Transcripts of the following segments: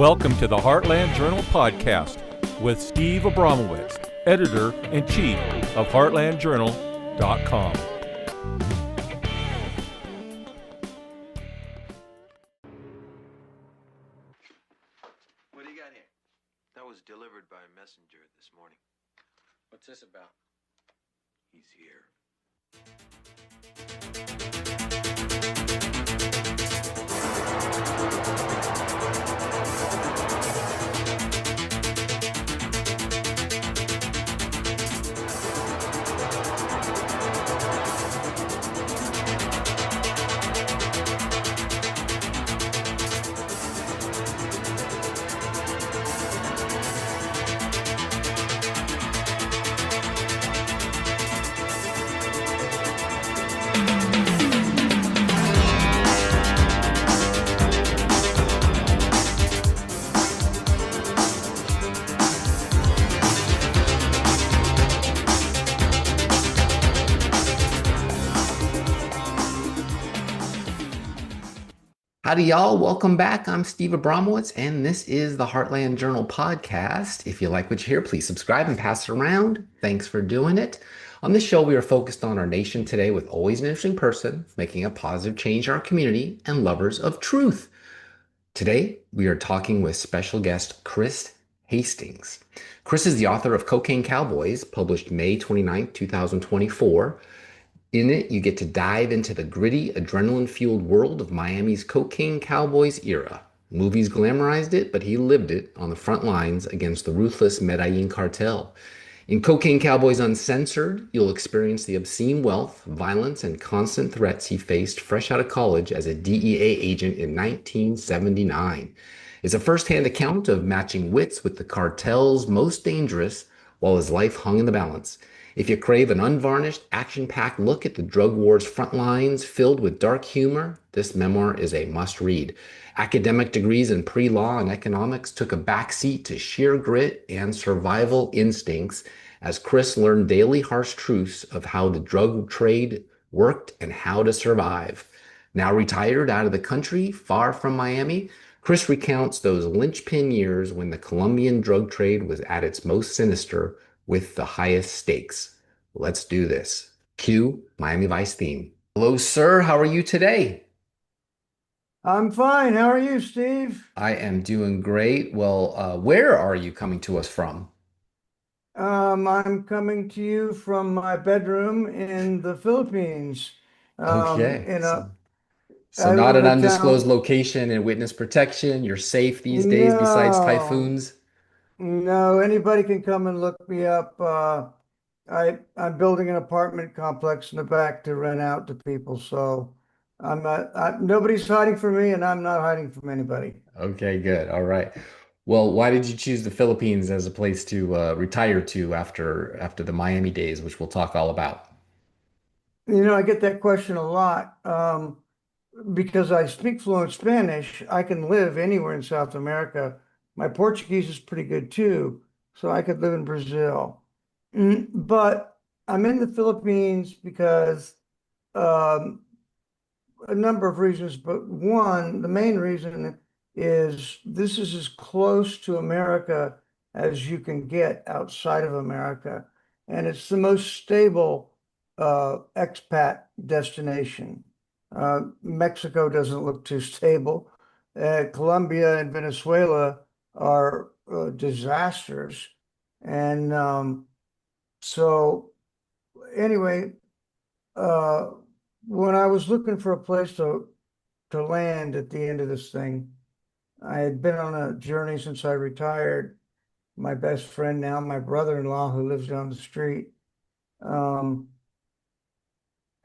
Welcome to the Heartland Journal podcast with Steve Abramowitz, editor-in-chief of heartlandjournal.com. What do you got here? That was delivered by a messenger this morning. What's this about? He's here. Howdy, y'all. Welcome back. I'm Steve Abramowitz, and this is the Heartland Journal podcast. If you like what you hear, please subscribe and pass it around. Thanks for doing it. On this show, we are focused on our nation today with always an interesting person making a positive change in our community and lovers of truth. Today, we are talking with special guest Chris Hastings. Chris is the author of Cocaine Cowboys, published May 29, 2024. In it, you get to dive into the gritty, adrenaline-fueled world of Miami's Cocaine Cowboys era. Movies glamorized it, but he lived it on the front lines against the ruthless Medellin cartel. In Cocaine Cowboys Uncensored, you'll experience the obscene wealth, violence, and constant threats he faced fresh out of college as a DEA agent in 1979. It's a first-hand account of matching wits with the cartel's most dangerous while his life hung in the balance. If you crave an unvarnished, action-packed look at the drug war's front lines filled with dark humor, this memoir is a must-read. Academic degrees in pre-law and economics took a backseat to sheer grit and survival instincts as Chris learned daily harsh truths of how the drug trade worked and how to survive. Now retired out of the country, far from Miami, Chris recounts those linchpin years when the Colombian drug trade was at its most sinister, with the highest stakes. Let's do this. Cue Miami Vice theme. Hello, sir. How are you today? I'm fine. How are you, Steve? I am doing great. Well, where are you coming to us from? I'm coming to you from my bedroom in the Philippines. Okay. In a So I not live an in a undisclosed town. location and witness protection. You're safe these days besides No, typhoons. no. Anybody can come and look me up. I'm building an apartment complex in the back to rent out to people. So I'm not. Nobody's hiding from me, and I'm not hiding from anybody. Okay, good. All right. Well, why did you choose the Philippines as a place to retire to after the Miami days, which we'll talk all about? I get that question a lot. Because I speak fluent Spanish, I can live anywhere in South America. My Portuguese is pretty good too, so I could live in Brazil. But I'm in the Philippines because um, a number of reasons, but one, the main reason is this is as close to America as you can get outside of America, and it's the most stable expat destination. Mexico doesn't look too stable. Colombia and Venezuela are disasters. And so anyway, uh, when I was looking for a place to land at the end of this thing, I had been on a journey since I retired. My best friend now, my brother-in-law who lives down the street. Um,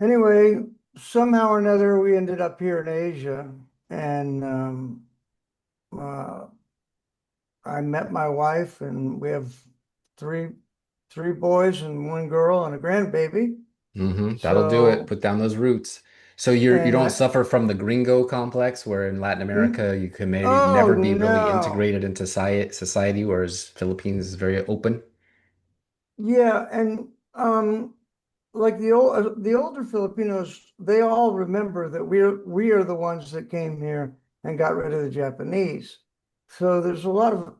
anyway, somehow or another, we ended up here in Asia, and uh, I met my wife, and we have three boys and one girl and a grandbaby. That'll do it. So, Put down those roots. So you and don't suffer from the gringo complex where in Latin America you can maybe oh never be really no, integrated into society, whereas Philippines is very open. yeah, and like the older Filipinos, they all remember that we are the ones that came here and got rid of the Japanese. So there's a lot of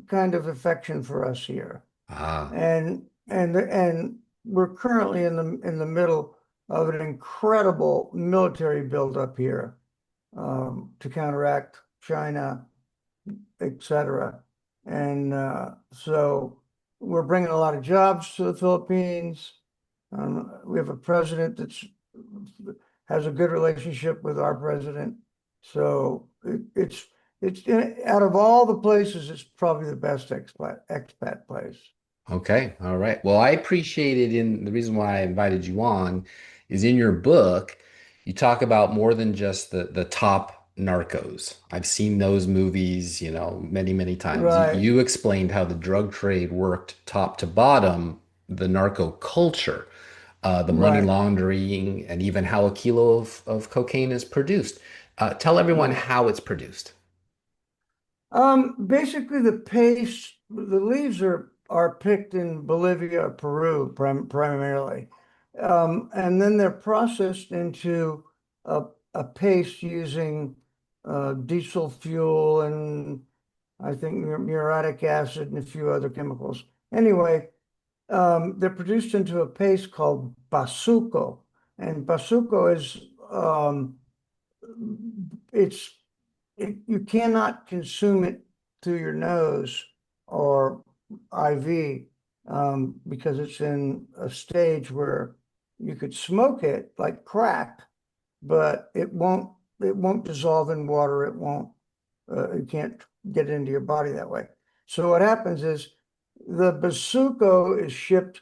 kind of affection for us here. Ah, And we're currently in the middle of an incredible military buildup here, to counteract China, etc. And so we're bringing a lot of jobs to the Philippines. We have a president that's has a good relationship with our president. So it's out of all the places, it's probably the best expat place. okay. All right. Well, I appreciated in the reason why I invited you on is in your book, you talk about more than just the top narcos. I've seen those movies, many, many times. You, Right, you explained how the drug trade worked top to bottom, the narco culture, the money right, laundering, and even how a kilo of cocaine is produced. Tell everyone right. how it's produced. Basically the leaves are picked in Bolivia or Peru primarily. And then they're processed into a, a paste using diesel fuel and I think muriatic acid and a few other chemicals. Anyway, they're produced into a paste called basuco. And basuco is it's you cannot consume it through your nose or IV, because it's in a stage where you could smoke it like crack, but it won't dissolve in water. You can't get it into your body that way. So what happens is the bazuco is shipped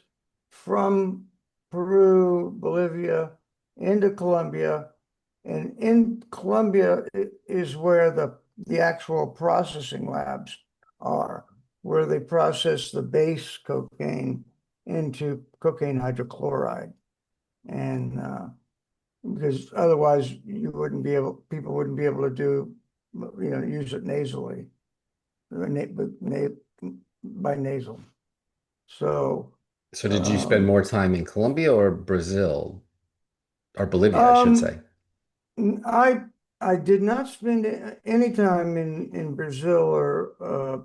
from Peru, Bolivia into Colombia, and in Colombia is where the actual processing labs are, where they process the base cocaine into cocaine hydrochloride. And because otherwise people wouldn't be able to use it nasally, by nasal. So, So did you spend um, more time in Colombia or Brazil or Bolivia, I should um, say? I I did not spend any time in Brazil or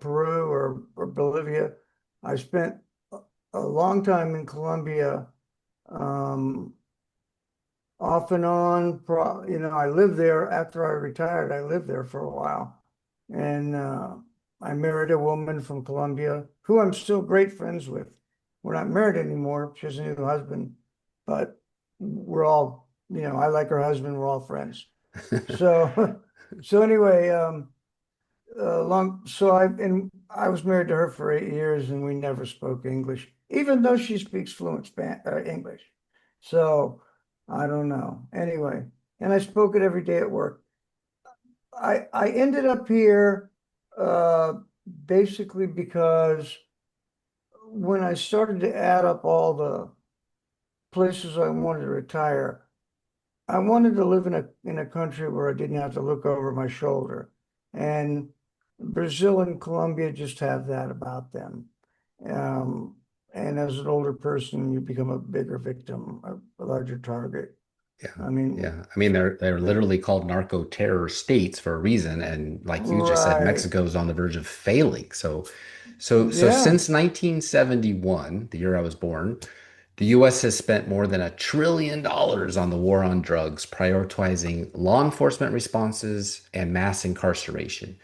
Peru or Bolivia. I spent a long time in Colombia, um, off and on. I lived there after I retired. I lived there for a while, and I married a woman from Colombia who I'm still great friends with. We're not married anymore. She has a new husband, but we're all, I like her husband. We're all friends. So, so anyway, I was married to her for 8 years, and we never spoke English, even though she speaks fluent English. So I don't know. Anyway, and I spoke it every day at work. I ended up here uh, basically because when I started to add up all the places I wanted to retire, I wanted to live in a country where I didn't have to look over my shoulder. And Brazil and Colombia just have that about them. Um, and as an older person, you become a bigger victim, a larger target. Yeah, I mean, yeah. I mean, they're literally called narco terror states for a reason, and like you just said, right. Mexico's on the verge of failing. So Yeah, since 1971, the year I was born, the U.S. has spent more than $1 trillion on the war on drugs, prioritizing law enforcement responses and mass incarceration.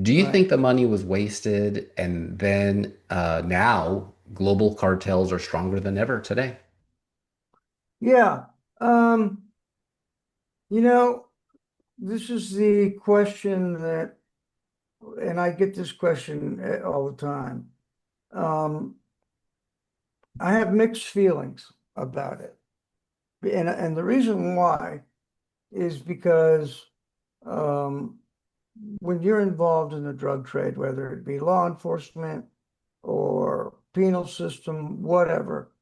Do you right. think the money was wasted, and then now global cartels are stronger than ever today? Yeah. Um, you know, this is the question and I get this question all the time. Um, I have mixed feelings about it. And the reason why is because um, when you're involved in the drug trade, whether it be law enforcement or penal system, whatever,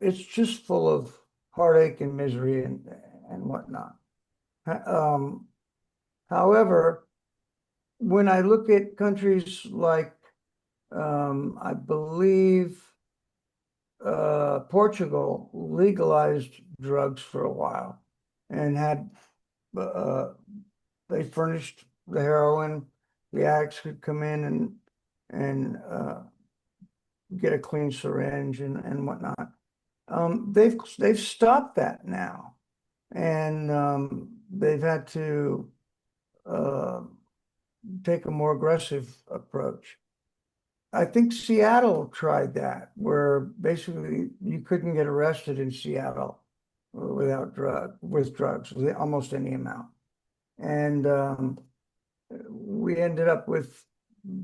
it's just full of heartache and misery and whatnot. Um, However, when I look at countries like, I believe Portugal legalized drugs for a while and had uh, they furnished the heroin. The addicts could come in and get a clean syringe and whatnot. They've stopped that now, and they've had to uh, take a more aggressive approach. I think Seattle tried that, where basically you couldn't get arrested in Seattle with drugs, with almost any amount. And we ended up with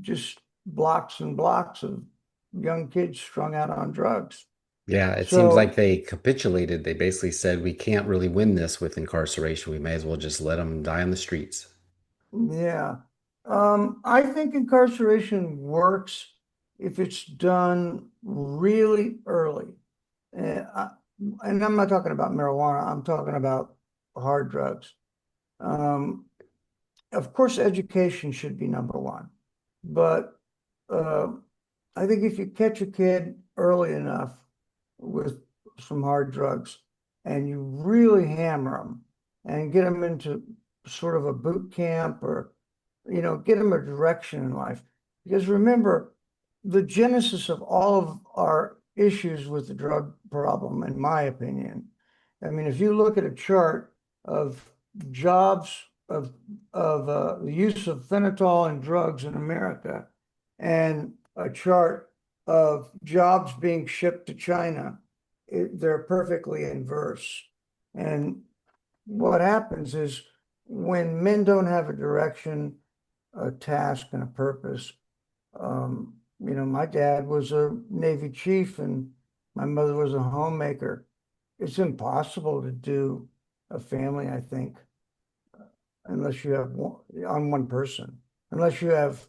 just blocks and blocks of young kids strung out on drugs. Yeah, it seems like So, they capitulated. They basically said, we can't really win this with incarceration. We may as well just let them die on the streets. yeah. I think incarceration works if it's done really early. And, and I'm not talking about marijuana, I'm talking about hard drugs. Um, of course, education should be number one, but uh, I think if you catch a kid early enough with some hard drugs and you really hammer them and get them into sort of a boot camp or, get them a direction in life. Because remember, the genesis of all of our issues with the drug problem, in my opinion, I mean, if you look at a chart of jobs of the use of phenol and drugs in America and a chart of jobs being shipped to China, they're perfectly inverse. And what happens is when men don't have a direction, a task, and a purpose, my dad was a Navy chief and my mother was a homemaker. It's impossible to do a family, I think, unless you have one person, unless you have,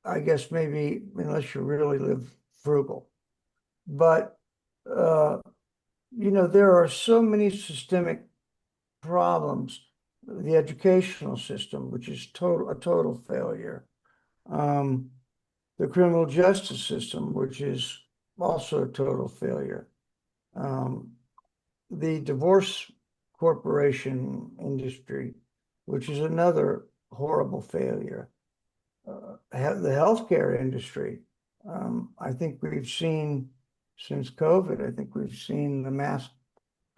I guess maybe unless you really live frugal. But there are so many systemic problems. The educational system, which is a total failure. The criminal justice system, which is also a total failure. The divorce corporation industry, which is another horrible failure. The healthcare industry. I think we've seen since COVID, I think we've seen the mask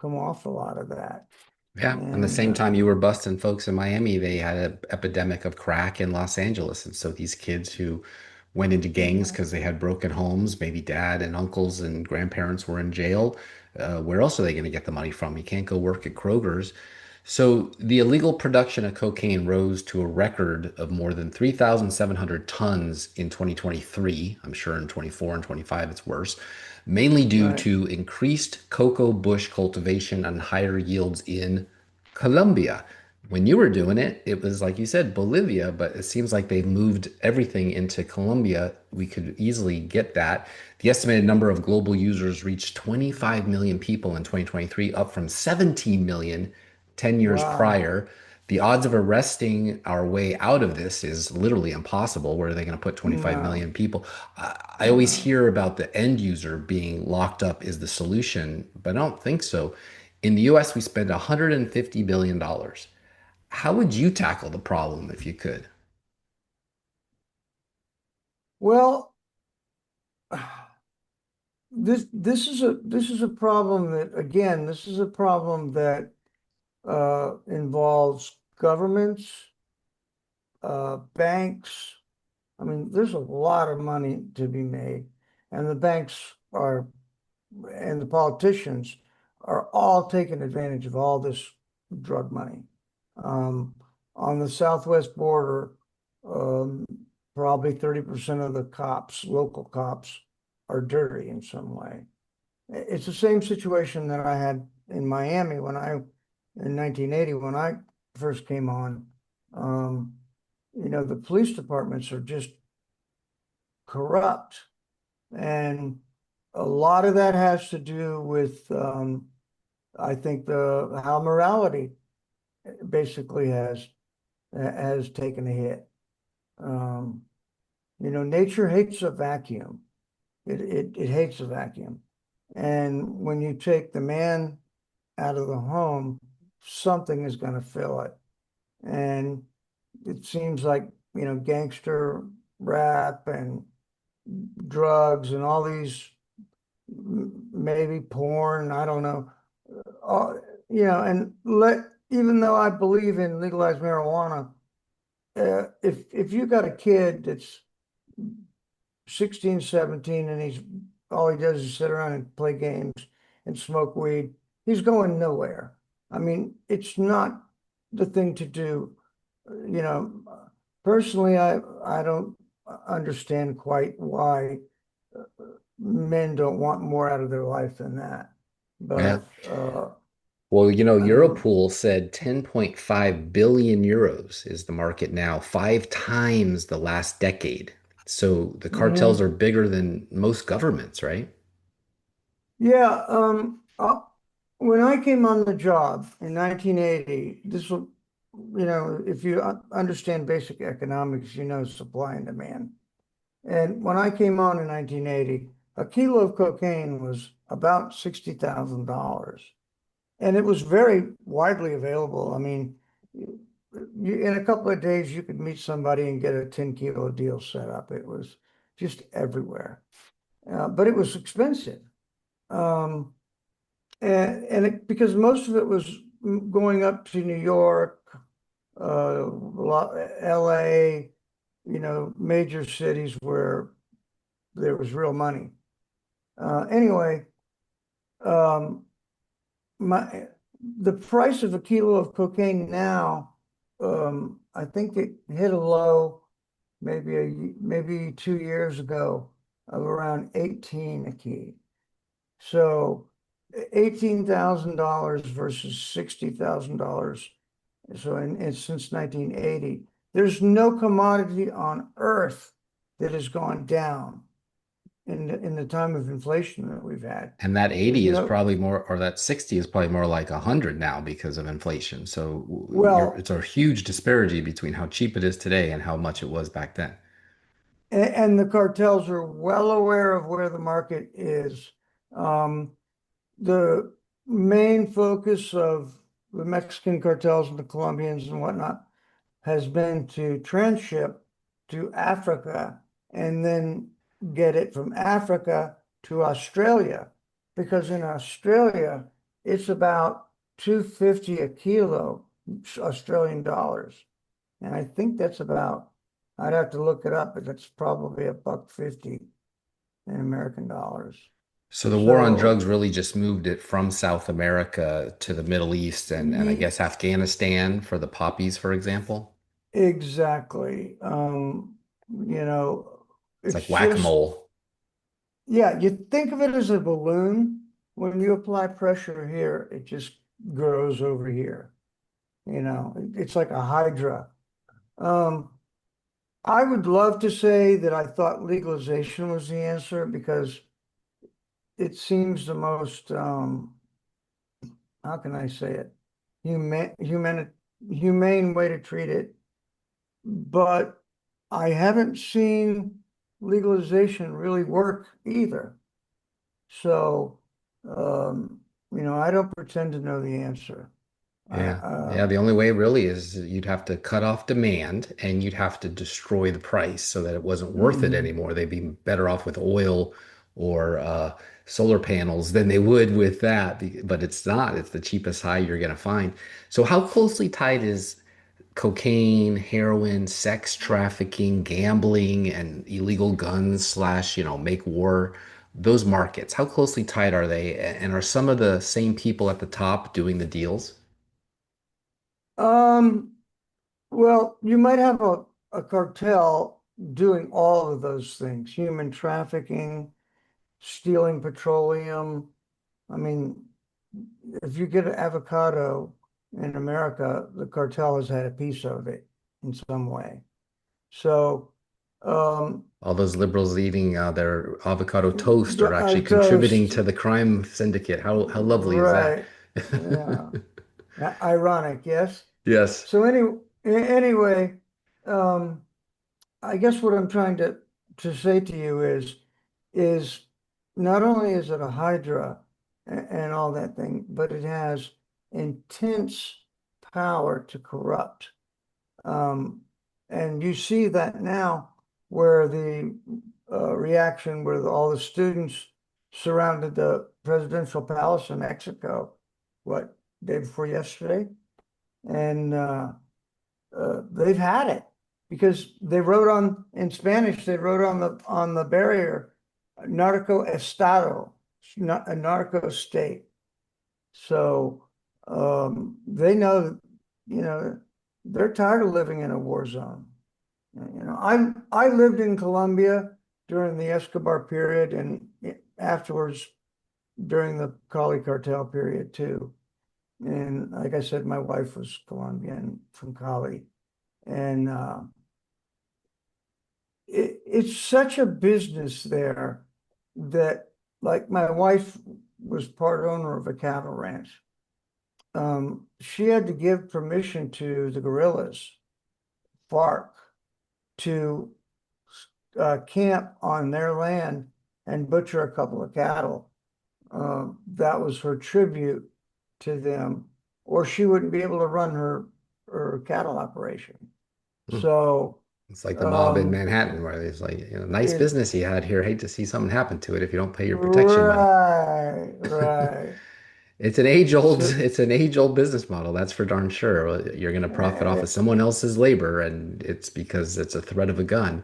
come off a lot of that. Yeah, and the And same time you were busting folks in Miami, they had an epidemic of crack in Los Angeles. And so these kids who went into gangs because they had broken homes, maybe dad and uncles and grandparents were in jail. Where else are they going to get the money from? You can't go work at Kroger's. So the illegal production of cocaine rose to a record of more than 3,700 tons in 2023. I'm sure in 24 and 25 it's worse, mainly due right. to increased cocoa bush cultivation and higher yields in Colombia. When you were doing it, it was like you said, Bolivia, but it seems like they've moved everything into Colombia. We could easily get that. The estimated number of global users reached 25 million people in 2023, up from 17 million 10 years Wow. prior. The odds of arresting our way out of this is literally impossible. Where are they going to put 25 No, million people? I always no. hear about the end user being locked up is the solution, but I don't think so. In the US, we spend $150 billion. How would you tackle the problem if you could? Well, this is a problem that, again, this is a problem that involves governments, banks. I mean, there's a lot of money to be made, and the banks and the politicians are all taking advantage of all this drug money. Um, on the southwest border, um, probably 30% of the cops, local cops, are dirty in some way. It's the same situation that I had in Miami in 1980, when I first came on. Um, the police departments are just corrupt. And a lot of that has to do with, I think, how morality basically has taken a hit. Um, nature hates a vacuum. It hates a vacuum. And when you take the man out of the home, something is going to fill it. And it seems like, gangster rap and drugs and all these, maybe porn, I don't know. And even though I believe in legalized marijuana, if you got a kid that's 16, 17, and all he does is sit around and play games and smoke weed, he's going nowhere. I mean, it's not the thing to do. You know, personally, I don't understand quite why men don't want more out of their life than that. Yeah. But Well, I mean, Europool said 10.5 billion euros is the market now, 5 times the last decade. So the cartels mhm. are bigger than most governments, right? Yeah, when I came on the job in 1980, this will, if you understand basic economics, supply and demand. And when I came on in 1980, a kilo of cocaine was about $60,000. And it was very widely available. I mean, in a couple of days, you could meet somebody and get a 10-kilo deal set up. It was just everywhere. But it was expensive. Um, because most of it was going up to New York, LA, major cities where there was real money. Anyway, um, my the price of a kilo of cocaine now, I think it hit a low maybe 2 years ago of around 18 a key. So $18,000 versus $60,000. So since 1980, there's no commodity on earth that has gone down in the time of inflation that we've had. And that There's 80 is no, probably more, or that 60 is probably more like 100 now because of inflation. So well, it's a huge disparity between how cheap it is today and how much it was back then. and the cartels are well aware of where the market is. Um, the main focus of the Mexican cartels and the Colombians and whatnot has been to transship to Africa and then get it from Africa to Australia. Because in Australia, it's about 250 a kilo Australian dollars. And I think that's about, I'd have to look it up, but that's probably a buck 50 in American dollars. So the war on So drugs really just moved it from South America to the Middle East and I ye- guess Afghanistan for the poppies, for example. exactly. You know, It's it's like just, whack-a-mole. yeah, you think of it as a balloon. When you apply pressure here, it just grows over here. It's like a hydra. Um, I would love to say that I thought legalization was the answer because it seems the most, how can I say it? Humane way to treat it. But I haven't seen legalization really work either. So, I don't pretend to know the answer. I, Yeah. Yeah, the only way really is you'd have to cut off demand and you'd have to destroy the price so that it wasn't worth it mm, anymore. They'd be better off with oil or solar panels than they would with that. But it's not. It's the cheapest high you're going to find. So how closely tied is cocaine, heroin, sex trafficking, gambling, and illegal guns slash, make war, those markets? How closely tied are they? And are some of the same people at the top doing the deals? um, well, you might have a cartel doing all of those things, human trafficking, stealing petroleum. I mean, if you get an avocado in America, the cartel has had a piece of it in some way. So, um, All those liberals eating their avocado toast are actually contributing toast, to the crime syndicate. How lovely is that? right? Yeah, ironic, yes. Yes. So anyway, um, I guess what I'm trying to say to you is not only is it a hydra and all that thing, but it has intense power to corrupt. Um, and you see that now where the reaction where all the students surrounded the presidential palace in Mexico, what, day before yesterday? And they've had it because they wrote on in Spanish, they wrote on the barrier, narco estado, not a narco state. So they know, you know, they're tired of living in a war zone. You know, I lived in Colombia during the Escobar period and afterwards during the Cali cartel period too. And like I said, my wife was Colombian from Cali. And it's such a business there that, like, my wife was part owner of a cattle ranch. She had to give permission to the guerrillas, FARC, to camp on their land and butcher a couple of cattle. That was her tribute to them, or she wouldn't be able to run her cattle operation. Hmm. So It's like the mob in um, Manhattan, where there's like, nice it business you had here. Hate to see something happen to it if you don't pay your protection money. right, right. So It's an age-old business model, that's for darn sure. Well, you're going to profit off uh, of someone else's labor, and it's because it's a threat of a gun.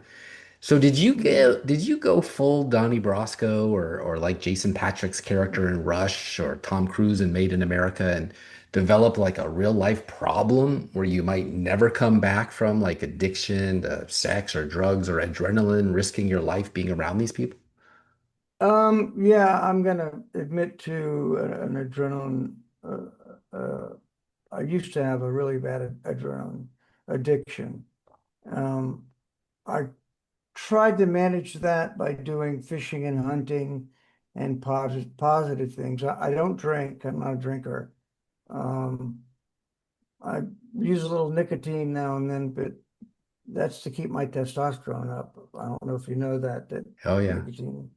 So did you go full Donnie Brasco or like Jason Patric's character in Rush or Tom Cruise in Made in America and develop like a real life problem where you might never come back from, like addiction to sex or drugs or adrenaline, risking your life being around these people? yeah, I'm gonna admit to an adrenaline. I used to have a really bad adrenaline addiction. Um, I tried to manage that by doing fishing and hunting and positive things. I don't drink. I'm not a drinker. Um, I use a little nicotine now and then, but that's to keep my testosterone up. I don't know if you know that Oh yeah. nicotine.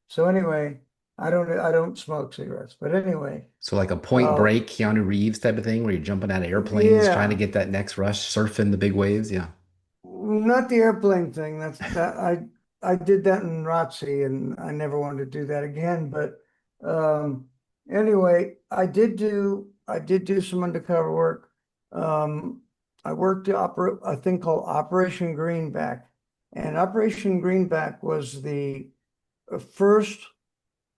So anyway, I don't smoke cigarettes, but anyway, So like a Point uh, Break, Keanu Reeves type of thing where you're jumping out of airplanes trying to yeah, get that next rush, surfing the big waves. Yeah. not the airplane thing. I did that in ROTC and I never wanted to do that again. But um, anyway, I did do some undercover work. Um, I worked to operate a thing called Operation Greenback, and Operation Greenback was the first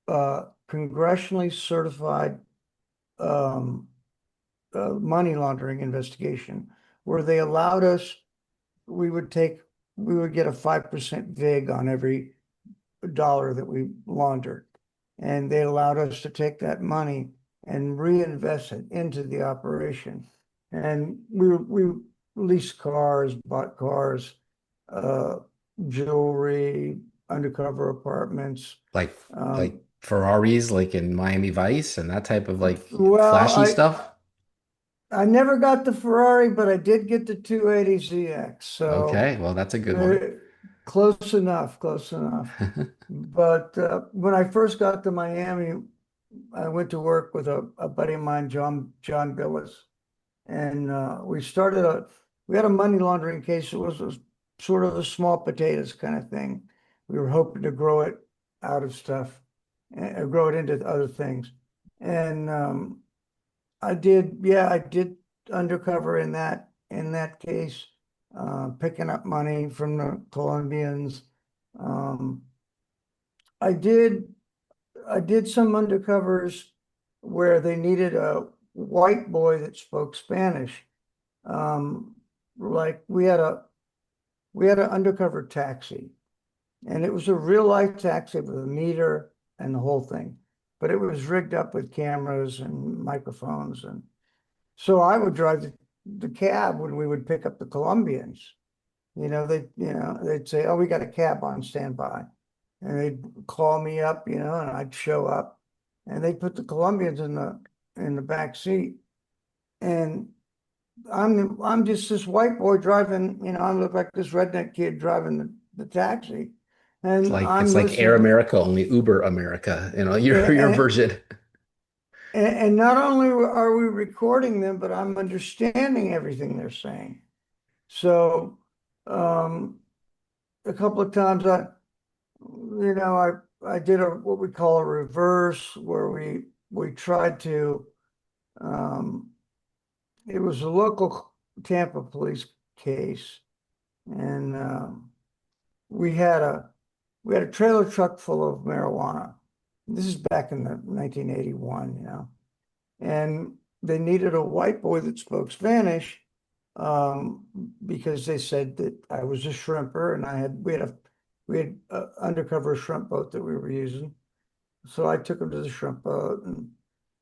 congressionally certified um, money laundering investigation, where they allowed us, we would take, we would get a 5% VIG on every dollar that we laundered. And they allowed us to take that money and reinvest it into the operation. And we leased cars, bought cars, uh, jewelry, undercover apartments. Like Um, like Ferraris like in Miami Vice and that type of like well, flashy stuff. I never got the Ferrari, but I did get the 280ZX. So Okay, well that's a good uh, one. close enough, close enough. But when I first got to Miami, I went to work with a buddy of mine, John Billis, and we had a money laundering case. It was sort of a small potatoes kind of thing. We were hoping to grow it out of stuff and grow it into other things. And I did undercover in that case, picking up money from the Colombians. Um, I did I did some undercovers where they needed a white boy that spoke Spanish. Um, like we had an undercover taxi, and it was a real life taxi with a meter and the whole thing, but it was rigged up with cameras and microphones, and so I would drive the cab when we would pick up the Colombians. They'd say, "Oh, we got a cab on standby," and they'd call me up, and I'd show up, and they'd put the Colombians in the back seat, and I'm just this white boy driving. I look like this redneck kid driving the taxi, and It's I'm like Air listening, America, only Uber America, your and, version. and not only are we recording them, but I'm understanding everything they're saying. So, a couple of times I did what we call a reverse, where we tried to, um, it was a local Tampa police case, and we had a we had a trailer truck full of marijuana. This is back in the 1981, and they needed a white boy that spoke Spanish, um, because they said that I was a shrimper and we had a undercover shrimp boat that we were using. So I took him to the shrimp boat, and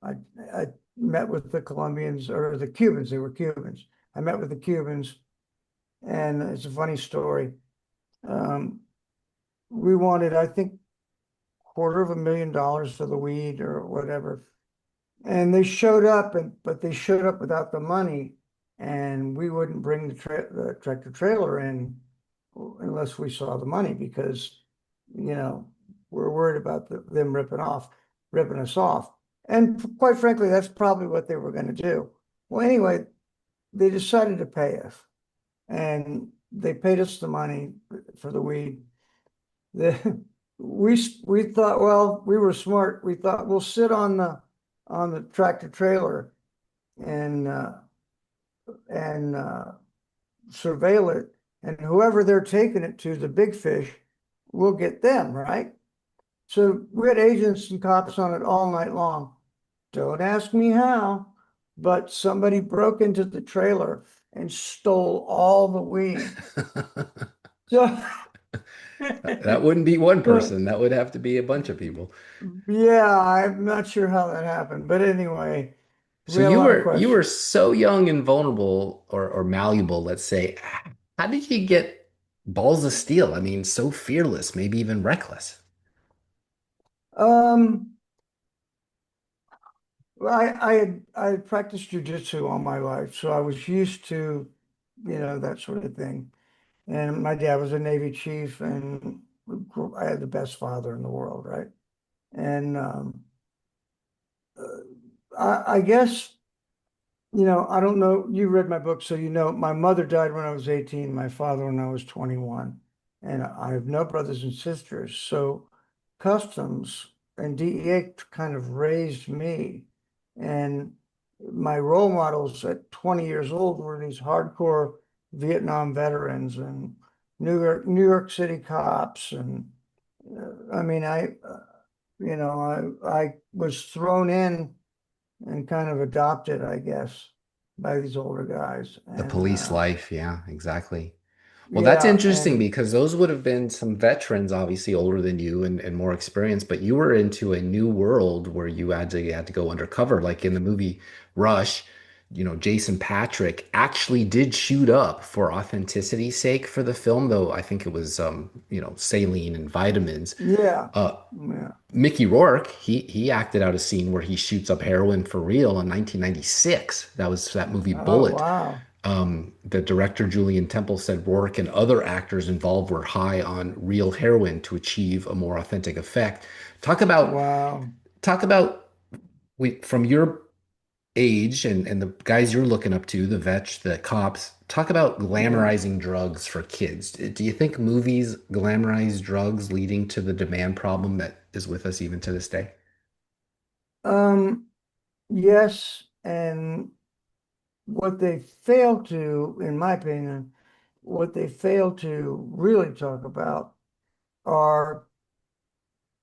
I I met with the Colombians, or the Cubans. They were Cubans. I met with the Cubans, and it's a funny story. Um, we wanted, I think, $250,000 for the weed or whatever. And they showed up, but they showed up without the money, and we wouldn't bring the tractor trailer in unless we saw the money, because we're worried about them ripping us off. And quite frankly, that's probably what they were going to do. Well, anyway, they decided to pay us, and they paid us the money for the weed. We thought, well, we were smart. We thought we'll sit on the tractor trailer and surveil it, and whoever they're taking it to, the big fish, will get them, right? So we had agents and cops on it all night long. Don't ask me how, but somebody broke into the trailer and stole all the weed. So, That wouldn't be one so person. That would have to be a bunch of people. yeah, I'm not sure how that happened, but anyway, So we had a lot of you were questions. so young and vulnerable, or malleable, let's say. How did you get balls of steel? I mean, so fearless, maybe even reckless. Um, Well, I had practiced jujitsu all my life, so I was used to, that sort of thing. And my dad was a Navy chief, and I had the best father in the world, right? And I guess, I don't know. You read my book, so my mother died when I was 18, my father when I was 21, and I have no brothers and sisters. So customs and DEA kind of raised me, and my role models at 20 years old were these hardcore Vietnam veterans and New York City cops, and I mean, I was thrown in and kind of adopted, I guess, by these older guys. The And police life, yeah, exactly. Well, that's yeah, interesting and because those would have been some veterans, obviously older than you and more experienced, but you were into a new world where you had to go undercover. Like in the movie Rush, Jason Patrick actually did shoot up for authenticity's sake for the film, though I think it was saline and vitamins. yeah, Uh, yeah. Mickey Rourke, he acted out a scene where he shoots up heroin for real in 1996. That was that movie Oh, Bullet. wow. The director Julian Temple said Rourke and other actors involved were high on real heroin to achieve a more authentic effect. Talk about Wow. talk about from your age and the guys you're looking up to, the vets, the cops. Talk about Yeah. glamorizing drugs for kids. Do you think movies glamorize drugs, leading to the demand problem that is with us even to this day? Um, yes, and what they fail to, in my opinion, what they fail to really talk about are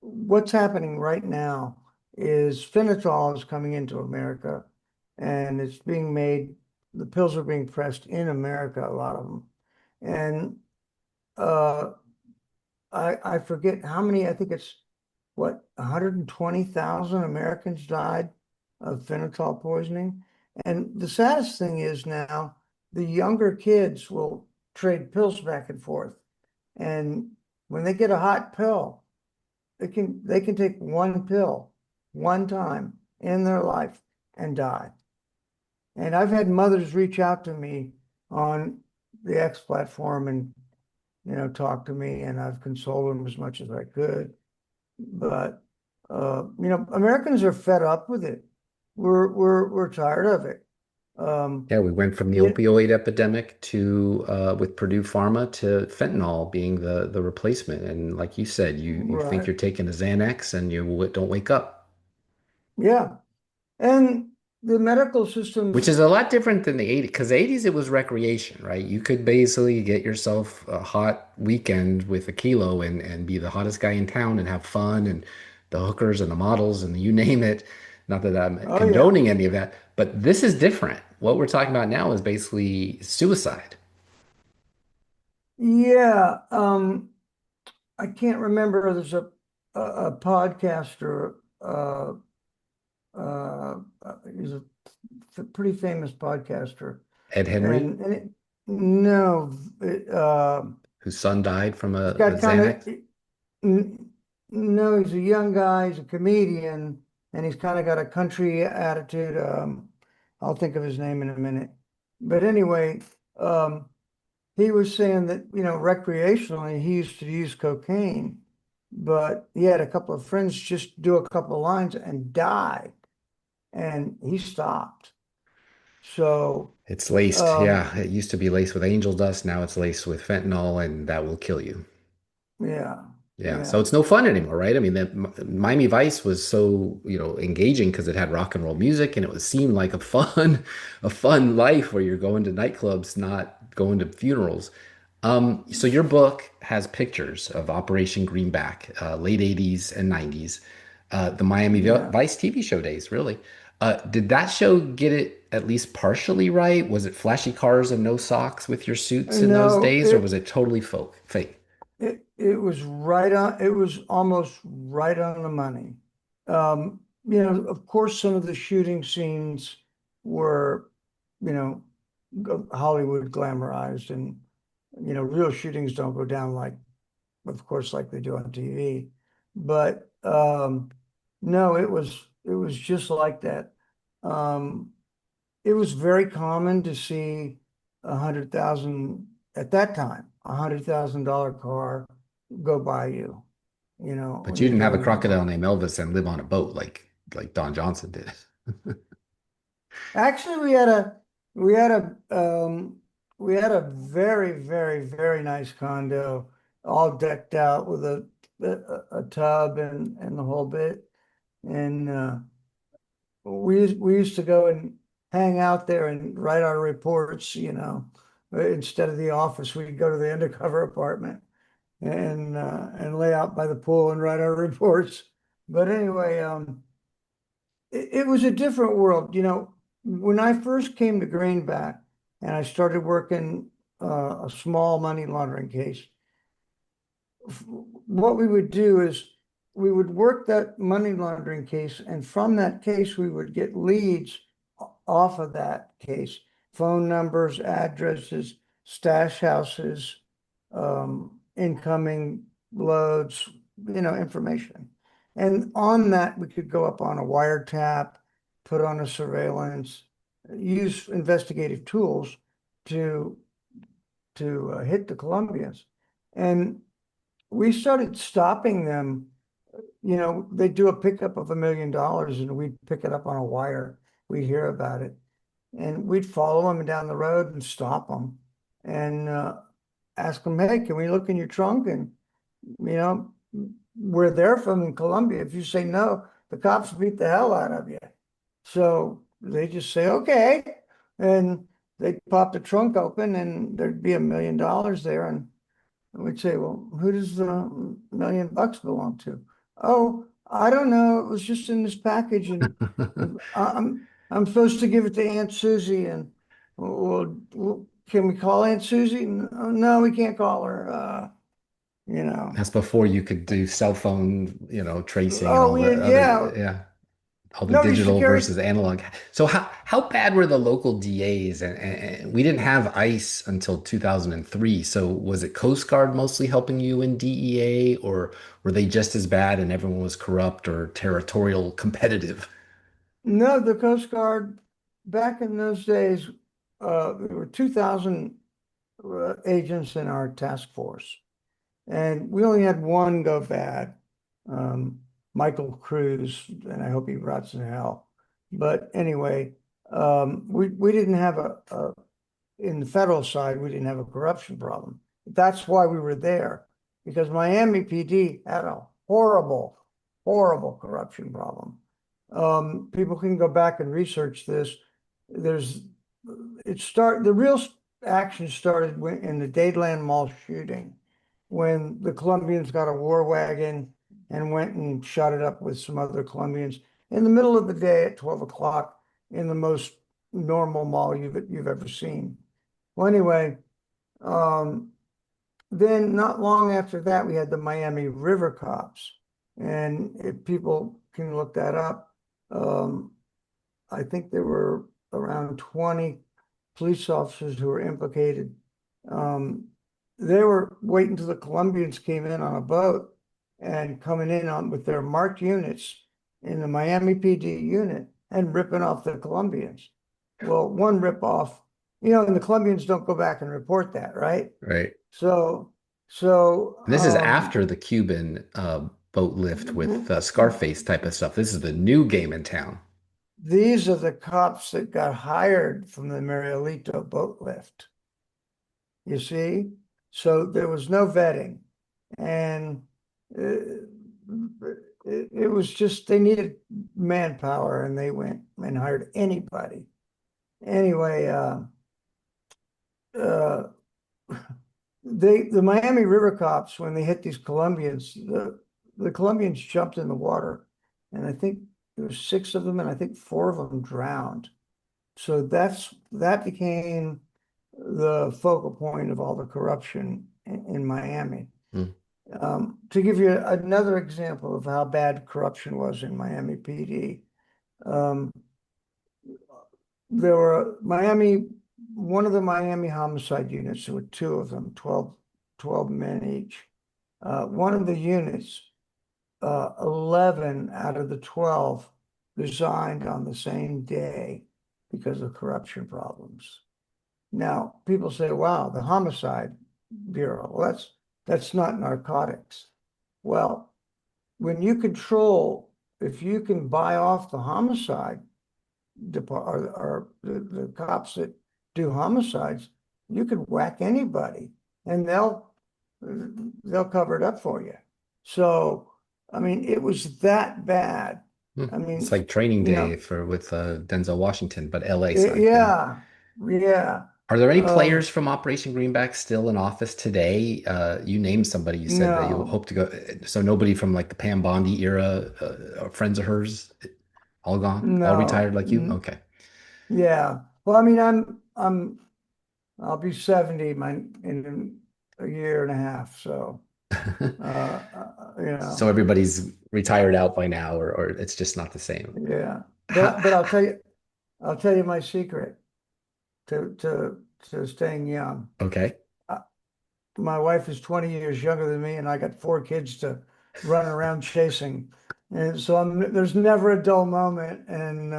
what's happening right now is phenol is coming into America, and it's being made, the pills are being pressed in America, a lot of them. And uh, I forget how many, I think it's what, 120,000 Americans died of phenol poisoning. And the saddest thing is now the younger kids will trade pills back and forth. And when they get a hot pill, they can take one pill one time in their life and die. And I've had mothers reach out to me on the X platform and talk to me, and I've consoled them as much as I could. But Americans are fed up with it. We're tired of it. Um, Yeah, we went from the yeah, opioid epidemic to with Purdue Pharma to fentanyl being the replacement. And like you said, you think right. you're taking a Xanax and don't wake up, Yeah. And the medical systems, which is a lot different than the 80s. Because the 80s it was recreation, right? You could basically get yourself a hot weekend with a kilo and be the hottest guy in town and have fun and the hookers and the models and you name it. Not that I'm oh yeah. condoning any of that, but this is different. What we're talking about now is basically suicide. Yeah. I can't remember. There's a podcaster, he's a pretty famous podcaster. Ed Henry, And no, whose son died from he's a got kind of, Xanax. no, he's a young guy, he's a comedian, and he's kind of got a country attitude. I'll think of his name in a minute. But anyway, um, he was saying that, recreationally, he used to use cocaine, but he had a couple of friends just do a couple of lines and die, and he stopped. So, It's laced, um, yeah. It used to be laced with angel dust. Now it's laced with fentanyl, and that will kill you. yeah, Yeah, so yeah, it's no fun anymore, right? I mean, Miami Vice was so, engaging because it had rock and roll music and it was seemed like a fun life where you're going to nightclubs, not going to funerals. So your book has pictures of Operation Greenback, late 80s and 90s, the Miami yeah. Vice TV show days, really. Did that show get it at least partially right? Was it flashy cars and no socks with your suits in those No, days, or was it totally fake? it was right on, it was almost right on the money. Of course, some of the shooting scenes were, you know, Hollywood glamorized, and real shootings don't go down like, of course, like they do on TV. But no, it was just like that. Um, it was very common to see 100,000 at that time, $100,000 car go by you, But when you you're didn't have a doing that crocodile work. named Elvis and live on a boat like Don Johnson did. Actually, we had a very, very, very nice condo, all decked out with a tub and the whole bit. And we used to go and hang out there and write our reports, instead of the office, we'd go to the undercover apartment and lay out by the pool and write our reports. But anyway, it was a different world. When I first came to Greenback and I started working a small money laundering case, what we would do is we would work that money laundering case, and from that case, we would get leads off of that case, phone numbers, addresses, stash houses, incoming loads, information. And on that, we could go up on a wiretap, put on a surveillance, use investigative tools to hit the Colombians. And we started stopping them. They do a pickup of $1 million and we'd pick it up on a wire. We'd hear about it and we'd follow them down the road and stop them and ask them, hey, can we look in your trunk? And, you know, we're there from Colombia. If you say no, the cops beat the hell out of you. So they just say, okay. And they pop the trunk open and there'd be $1 million there. And we'd say, well, who does the $1 million belong to? Oh, I don't know. It was just in this package, and I'm supposed to give it to Aunt Susie. And well, can we call Aunt Susie? No, we can't call her. You know. That's before you could do cell phone, tracing and Oh, all the yeah. other, yeah, all the No, we used to digital carry. versus analog. So how bad were the local DAs? And we didn't have ICE until 2003. So was it Coast Guard mostly helping you in DEA, or were they just as bad and everyone was corrupt or territorial competitive? No, the Coast Guard back in those days, there were 2,000 agents in our task force. And we only had one go bad, Michael Cruz, and I hope he rots in hell. But anyway, We didn't have in the federal side, we didn't have a corruption problem. That's why we were there, because Miami PD had a horrible, horrible corruption problem. People can go back and research this. The real action started in the Dadeland Mall shooting, when the Colombians got a war wagon and went and shot it up with some other Colombians in the middle of the day at 12 o'clock in the most normal mall you've ever seen. Well, anyway, then not long after that, we had the Miami River Cops. And if people can look that up, I think there were around 20 police officers who were implicated. They were waiting till the Colombians came in on a boat and coming in with their marked units in the Miami PD unit and ripping off the Colombians. Well, one rip off, and the Colombians don't go back and report that, right? Right. So This is after the Cuban boat lift with Scarface type of stuff. This is the new game in town. These are the cops that got hired from the Marielito boat lift. You see? So there was no vetting. And it was just, they needed manpower, and they went and hired anybody. Anyway, the Miami River Cops, when they hit these Colombians, the Colombians jumped in the water, and I think there were 6 of them, and I think 4 of them drowned. So that became the focal point of all the corruption in Miami. To give you another example of how bad corruption was in Miami PD, there were one of the Miami homicide units, there were 2 of them, 12 men each. One of the units, 11 out of the 12 resigned on the same day because of corruption problems. Now, people say, wow, the homicide bureau, well, that's not narcotics. Well, when you control, if you can buy off the homicide department or the cops that do homicides, you can whack anybody and they'll cover it up for you. So, I mean, it was that bad. I mean, it's like Training Day with Denzel Washington, but LA side. Yeah. Are there any players from Operation Greenback still in office today? You named somebody. You said that you hope to go. So nobody from like the Pam Bondi era, friends of hers, all gone, all retired like you. Okay. Yeah. Well, I mean, I'll be 70 in a year and a half. So, So everybody's retired out by now, or it's just not the same. Yeah. But I'll tell you my secret to staying young. Okay. My wife is 20 years younger than me, and I got 4 kids to run around chasing. And so there's never a dull moment, and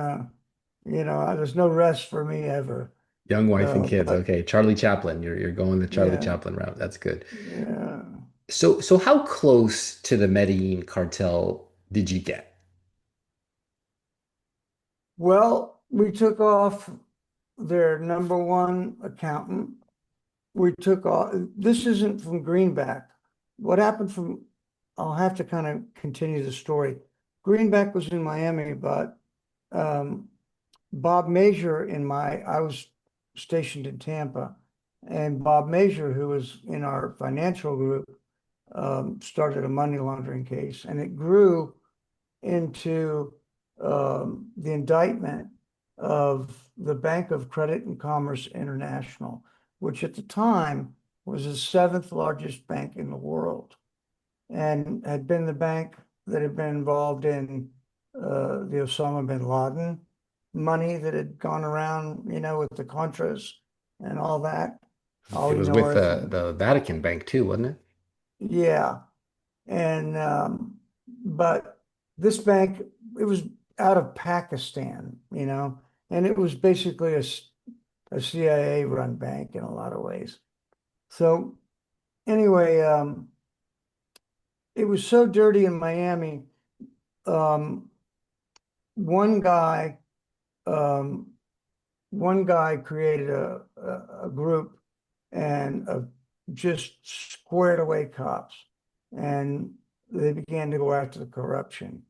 there's no rest for me ever. Young wife and kids. Okay. Charlie Chaplin. You're going the Charlie Chaplin route. That's good. Yeah. So how close to the Medellin cartel did you get? Well, we took off their #1 accountant. We took off, this isn't from Greenback. What happened I'll have to kind of continue the story. Greenback was in Miami, but Bob Major I was stationed in Tampa, and Bob Major, who was in our financial group, started a money laundering case, and it grew into the indictment of the Bank of Credit and Commerce International, which at the time was the 7th largest bank in the world, and had been the bank that had been involved in the Osama bin Laden money that had gone around, with the Contras and all that. It was with the Vatican Bank too, wasn't it? Yeah. And but this bank, it was out of Pakistan, and it was basically a CIA run bank in a lot of ways. So anyway, it was so dirty in Miami. One guy one guy created a group and just squared away cops, and they began to go after the corruption.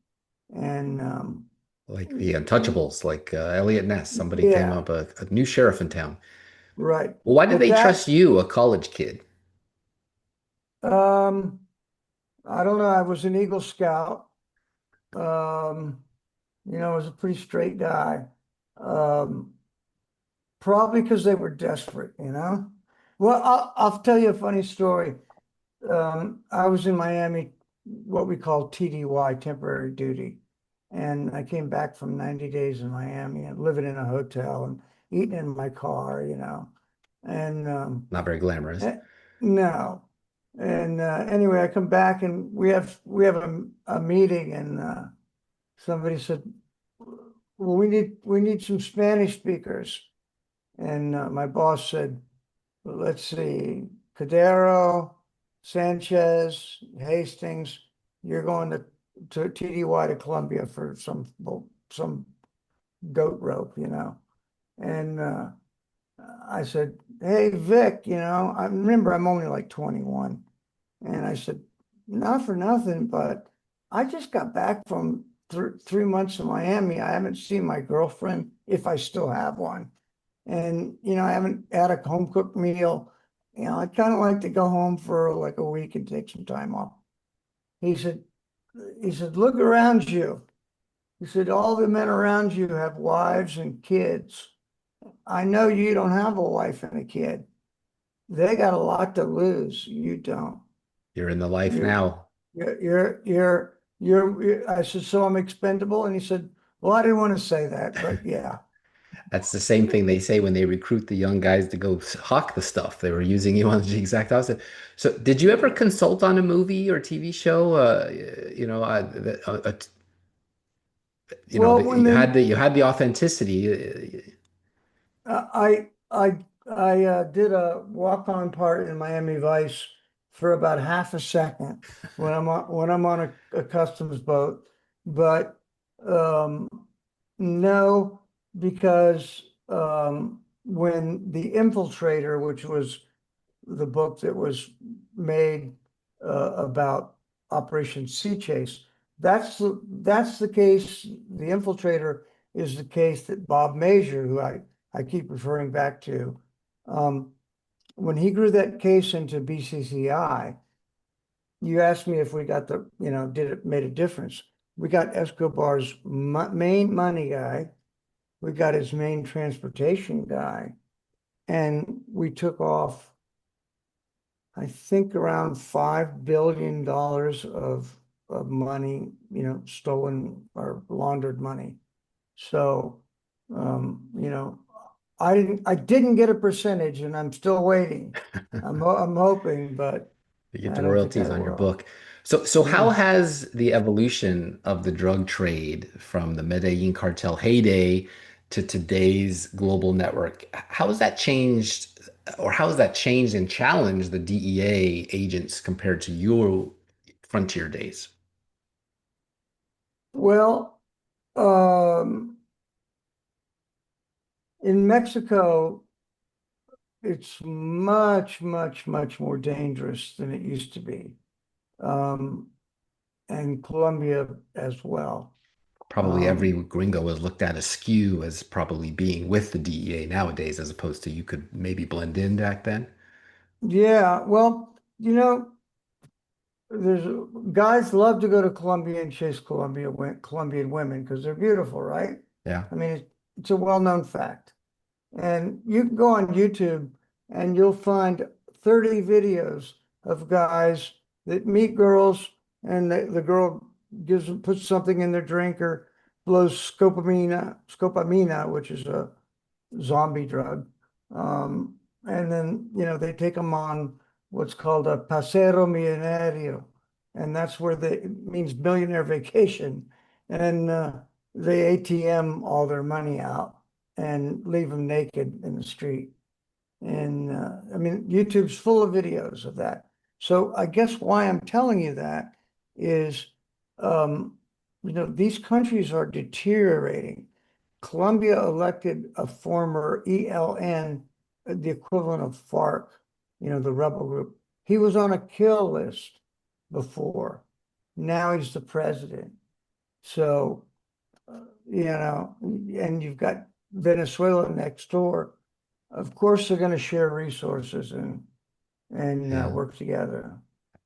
And Like the Untouchables, like Elliot Ness. Somebody came yeah, up, a new sheriff in town. right. Well, why did But they trust that, you, a college kid? um, I don't know. I was an Eagle Scout. Um, I was a pretty straight guy. Um, Probably because they were desperate. Well, I'll tell you a funny story. I was in Miami, what we call TDY, temporary duty. And I came back from 90 days in Miami and living in a hotel and eating in my car. And Not very glamorous. no. And anyway, I come back and we have a meeting, and somebody said, well, we need some Spanish speakers. And my boss said, let's see, Cadero, Sanchez, Hastings, you're going to TDY to Columbia for some goat rope. And I said, hey, Vic, I remember I'm only like 21. And I said, not for nothing, but I just got back from 3 months in Miami. I haven't seen my girlfriend, if I still have one. And, I haven't had a home cooked meal. I'd kind of like to go home for like a week and take some time off. He said, look around you. He said, all the men around you have wives and kids. I know you don't have a wife and a kid. They got a lot to lose. You don't. You're in the life You're, now. I said, so I'm expendable? And he said, well, I didn't want to say that, but yeah. That's the same thing they say when they recruit the young guys to go hawk the stuff. They were using you on the exact opposite. So, did you ever consult on a movie or TV show? Well, when they You had the authenticity. I did a walk-on part in Miami Vice for about half a second when I'm on a customs boat, but um, no, because when The Infiltrator, which was the book that was made about Operation Sea Chase, that's the case. The Infiltrator is the case that Bob Major, who I keep referring back to, um, when he grew that case into BCCI, you asked me if we got did it made a difference. We got Escobar's main money guy, we got his main transportation guy, and we took off, I think, around $5 billion of money, stolen or laundered money. So, um, you know, I didn't get a percentage, and I'm still waiting. I'm hoping, but You get I the don't think I royalties on your will. book. So how Yeah. has the evolution of the drug trade from the Medellin cartel heyday to today's global network, how has that changed, or how has that changed and challenged the DEA agents compared to your frontier days? Well, in Mexico, it's much, much, much more dangerous than it used to be. Um, and Colombia as well. Probably every Um, gringo is looked at askew as probably being with the DEA nowadays, as opposed to you could maybe blend in back then. yeah, well, there's guys love to go to Colombia and chase Colombian women because they're beautiful, right? Yeah. I mean, it's a well-known fact. And you can go on YouTube and you'll find 30 videos of guys that meet girls, and the girl puts something in their drink or blows scopamina, which is a zombie drug. And then, they take them on what's called a paseo millonario. And that's where it means millionaire vacation. And they ATM all their money out and leave them naked in the street. And I mean, YouTube's full of videos of that. So I guess why I'm telling you that is, these countries are deteriorating. Colombia elected a former ELN, the equivalent of FARC, the rebel group. He was on a kill list before. Now he's the president. So, and you've got Venezuela next door. Of course, they're going to share resources and Yeah. work together.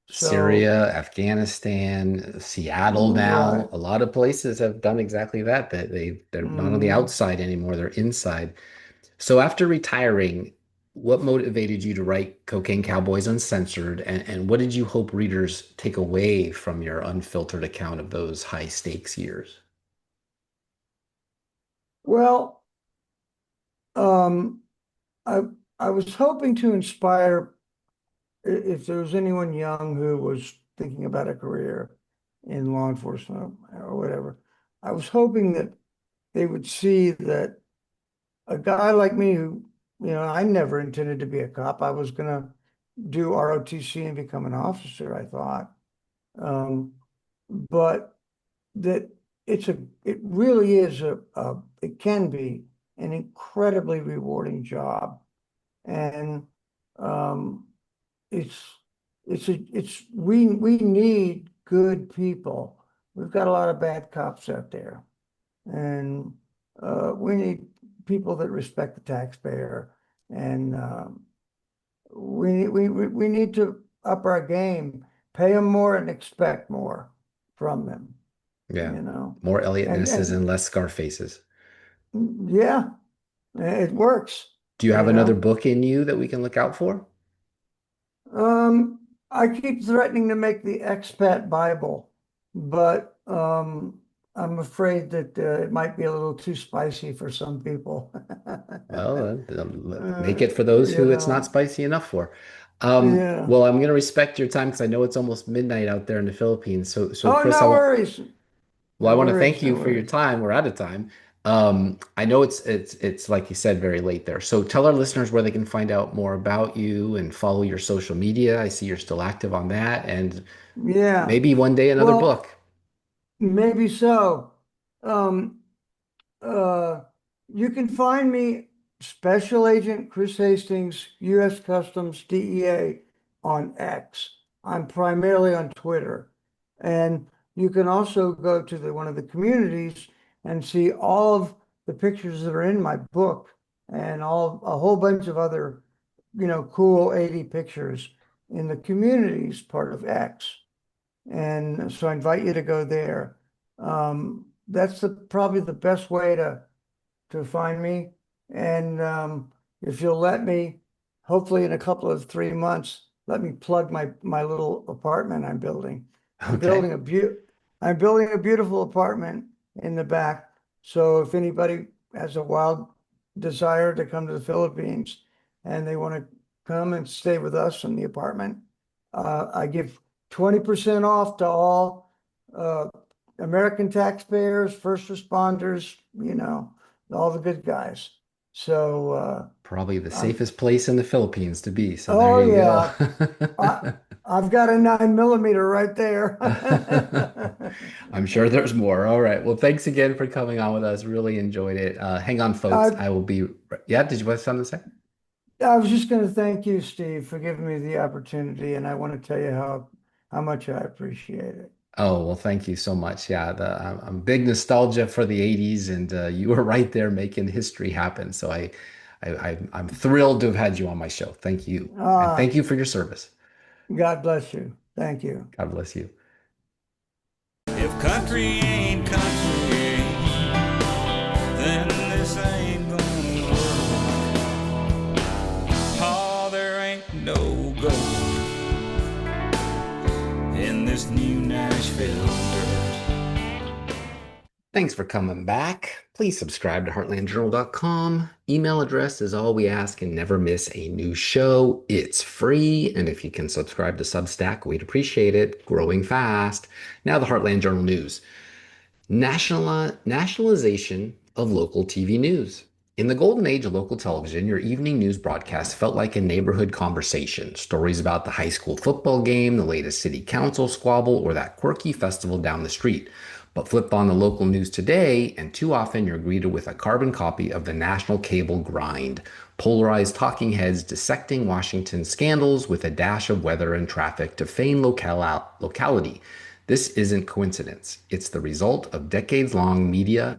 So, Syria, Afghanistan, Seattle now. right. A lot of places have done exactly that. That they're not on the Mhm. outside anymore, they're inside. So after retiring, what motivated you to write Cocaine Cowboys Uncensored, and what did you hope readers take away from your unfiltered account of those high stakes years? Well, um, I I was hoping to inspire if there was anyone young who was thinking about a career in law enforcement or whatever. I was hoping that they would see that a guy like me who, I never intended to be a cop. I was gonna do ROTC and become an officer, I thought. Um, but that it really is it can be an incredibly rewarding job. And um, it's we need good people. We've got a lot of bad cops out there, and we need people that respect the taxpayer, and we need to up our game, pay them more, and expect more from them. Yeah. You know, More Elliot Nesses and and less Scarfaces. yeah, it works. Do you have You another know. book in you that we can look out for? I keep threatening to make the expat Bible, but I'm afraid that it might be a little too spicy for some people. Well, make Uh, it for those you who it's not know, spicy enough for. yeah. Well, I'm going to respect your time because I know it's almost midnight out there in the Philippines. So Oh, Chris, no worries. well, I No want to worries. thank No you for your worries. time. We're out of time. I know it's like you said, very late there. So tell our listeners where they can find out more about you and follow your social media. I see you're still active on that, and Yeah. maybe one day another Well, book. maybe so. Um, Uh, you can find me Special Agent Chris Hastings, U.S. Customs DEA on X. I'm primarily on Twitter. And you can also go to one of the communities and see all of the pictures that are in my book and a whole bunch of other, cool 80 pictures in the communities part of X. And so I invite you to go there. That's probably the best way to find me. And if you'll let me, hopefully in a couple of 3 months, let me plug my little apartment I'm building. I'm Okay. building a I'm building a beautiful apartment in the back. So if anybody has a wild desire to come to the Philippines and they want to come and stay with us in the apartment, I give 20% off to all uh, American taxpayers, first responders, all the good guys. So Probably the I'm safest place in the Philippines to be. So there oh you go. yeah, I've got a 9mm right there. I'm sure there's more. All right. Well, thanks again for coming on with us. Really enjoyed it. Hang on, folks. I I will be. Yeah. Did you have something to say? I was just going to thank you, Steve, for giving me the opportunity, and I want to tell you how much I appreciate it. Oh, well, thank you so much. Yeah. I'm big nostalgia for the 80s, and you were right there making history happen. So I'm thrilled to have had you on my show. Thank you. And Ah, thank you for your service. God bless you. Thank you. God bless you. If country ain't country, then this ain't gonna work. Oh, there ain't no gold in this new Nashville dirt. Thanks for coming back. Please subscribe to heartlandjournal.com. Email address is all we ask and never miss a new show. It's free. And if you can subscribe to Substack, we'd appreciate it. Growing fast. Now the Heartland Journal News. Nationalization of local TV news. In the golden age of local television, your evening news broadcast felt like a neighborhood conversation. Stories about the high school football game, the latest city council squabble, or that quirky festival down the street. But flip on the local news today, and too often you're greeted with a carbon copy of the national cable grind. Polarized talking heads dissecting Washington scandals with a dash of weather and traffic to feign locality. This isn't coincidence. It's the result of decades-long media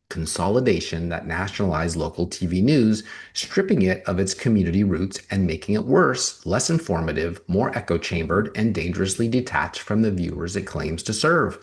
consolidation that nationalized local TV news, stripping it of its community roots and making it worse, less informative, more echo chambered, and dangerously detached from the viewers it claims to serve.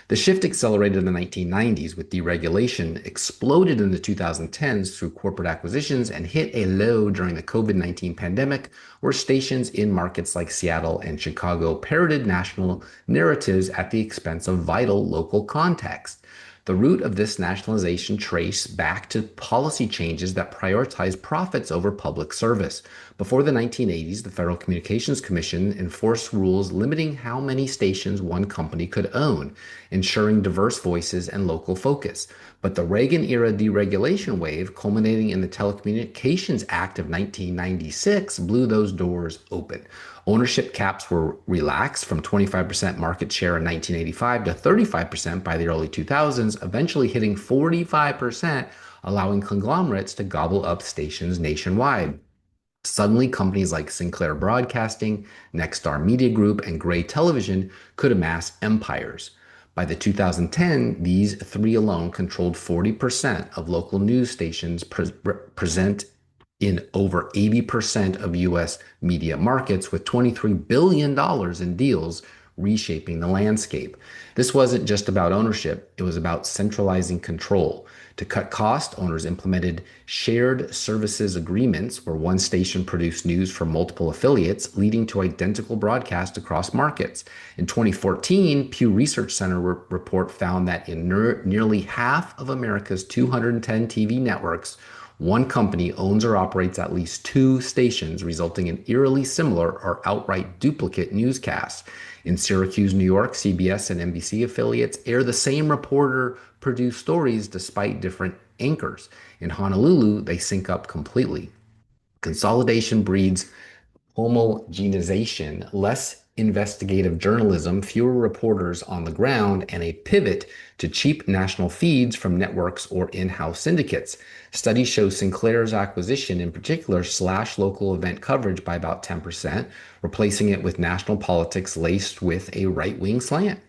The shift accelerated in the 1990s with deregulation, exploded in the 2010s through corporate acquisitions, and hit a low during the COVID-19 pandemic, where stations in markets like Seattle and Chicago parroted national narratives at the expense of vital local context. The root of this nationalization trace back to policy changes that prioritized profits over public service. Before the 1980s, the Federal Communications Commission enforced rules limiting how many stations one company could own, ensuring diverse voices and local focus. But the Reagan-era deregulation wave, culminating in the Telecommunications Act of 1996, blew those doors open. Ownership caps were relaxed from 25% market share in 1985 to 35% by the early 2000s, eventually hitting 45%, allowing conglomerates to gobble up stations nationwide. Suddenly, companies like Sinclair Broadcasting, Nexstar Media Group, and Gray Television could amass empires. By the 2010, these three alone controlled 40% of local news stations present in over 80% of U.S. media markets, with $23 billion in deals reshaping the landscape. This wasn't just about ownership, it was about centralizing control. To cut costs, owners implemented shared services agreements where one station produced news for multiple affiliates, leading to identical broadcasts across markets. In 2014, Pew Research Center report found that in nearly half of America's 210 TV networks, one company owns or operates at least two stations, resulting in eerily similar or outright duplicate newscasts. In Syracuse, New York, CBS and NBC affiliates air the same reporter-produced stories despite different anchors. In Honolulu, they sync up completely. Consolidation breeds homogenization, less investigative journalism, fewer reporters on the ground, and a pivot to cheap national feeds from networks or in-house syndicates. Studies show Sinclair's acquisition in particular slashed local event coverage by about 10%, replacing it with national politics laced with a right-wing slant.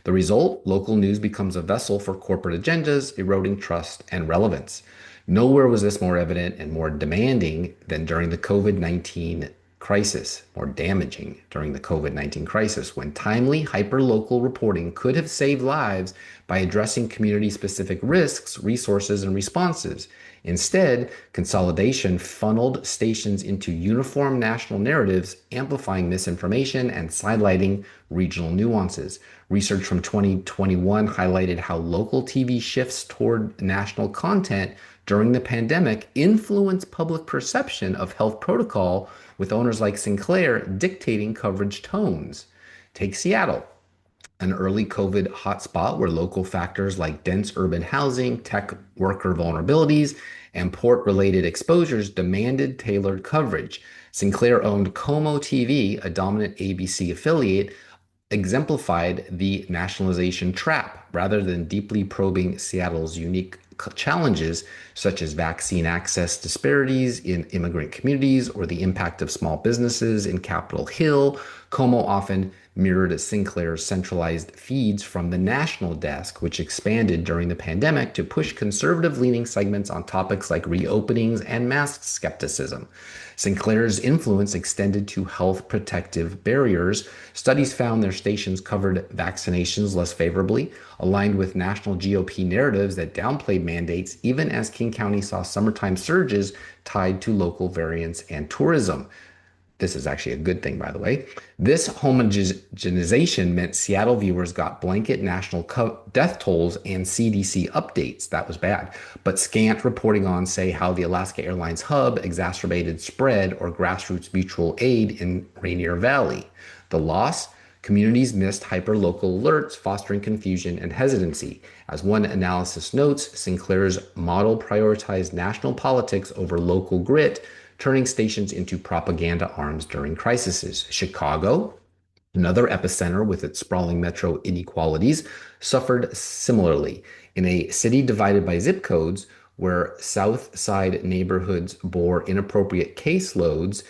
The result, local news becomes a vessel for corporate agendas, eroding trust and relevance. Nowhere was this more evident and more demanding than during the COVID-19 crisis, more damaging during the COVID-19 crisis, when timely, hyper-local reporting could have saved lives by addressing community-specific risks, resources, and responses. Instead, consolidation funneled stations into uniform national narratives, amplifying misinformation and sidelighting regional nuances. Research from 2021 highlighted how local TV shifts toward national content during the pandemic influenced public perception of health protocol, with owners like Sinclair dictating coverage tones. Take Seattle, an early COVID hotspot where local factors like dense urban housing, tech worker vulnerabilities, and port-related exposures demanded tailored coverage. Sinclair-owned Como TV, a dominant ABC affiliate, exemplified the nationalization trap. Rather than deeply probing Seattle's unique challenges, such as vaccine access disparities in immigrant communities or the impact of small businesses in Capitol Hill, Como often mirrored Sinclair's centralized feeds from the national desk, which expanded during the pandemic to push conservative-leaning segments on topics like reopenings and mask skepticism. Sinclair's influence extended to health protective barriers. Studies found their stations covered vaccinations less favorably, aligned with national GOP narratives that downplayed mandates, even as King County saw summertime surges tied to local variants and tourism. This is actually a good thing, by the way. This homogenization meant Seattle viewers got blanket national death tolls and CDC updates. That was bad. But scant reporting on, say, how the Alaska Airlines hub exacerbated spread or grassroots mutual aid in Rainier Valley. The loss? Communities missed hyper-local alerts, fostering confusion and hesitancy. As one analysis notes, Sinclair's model prioritized national politics over local grit, turning stations into propaganda arms during crises. Chicago, Another epicenter with its sprawling metro inequalities suffered similarly. In a city divided by zip codes, where South Side neighborhoods bore inappropriate caseloads,